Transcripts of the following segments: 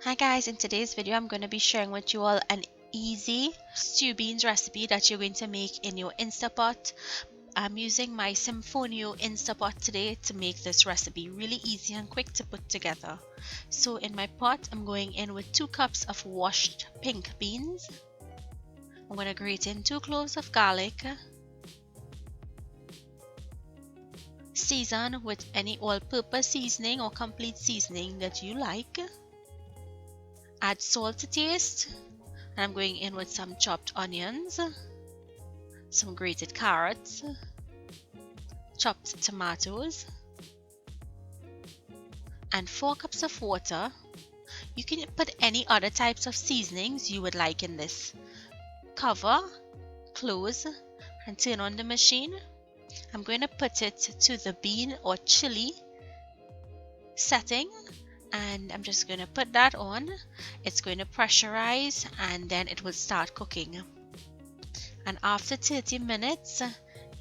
Hi guys, in today's video I'm going to be sharing with you all an easy stew beans recipe that you're going to make in your Insta Pot. I'm using my SimPot Insta Pot today to make this recipe really easy and quick to put together. So in my pot I'm going in with 2 cups of washed pink beans. I'm going to grate in 2 cloves of garlic. Season with any all-purpose seasoning or complete seasoning that you like. Add salt to taste, and I'm going in with some chopped onions, some grated carrots, chopped tomatoes, and 4 cups of water. You can put any other types of seasonings you would like in this. Cover, close, and turn on the machine. I'm going to put it to the bean or chili setting, and I'm just going to put that on. It's going to pressurize and then it will start cooking. And after 30 minutes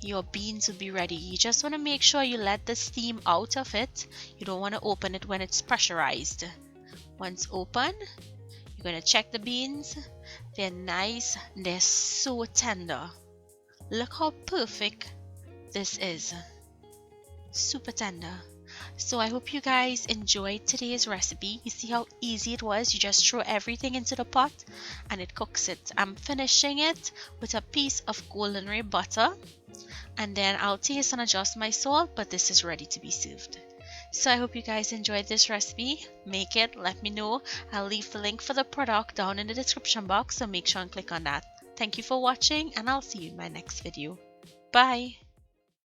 your beans will be ready. You just want to make sure you let the steam out of it. You don't want to open it when it's pressurized. Once open, you're going to check the beans. They're nice, they're so tender. Look how perfect this is. Super tender. So I hope you guys enjoyed today's recipe. You see how easy it was? You just throw everything into the pot and it cooks it. I'm finishing it with a piece of golden ray butter, and then I'll taste and adjust my salt, but this is ready to be served. So I hope you guys enjoyed this recipe. Make it, let me know. I'll leave the link for the product down in the description box, so make sure and click on that. Thank you for watching, and I'll see you in my next video. Bye!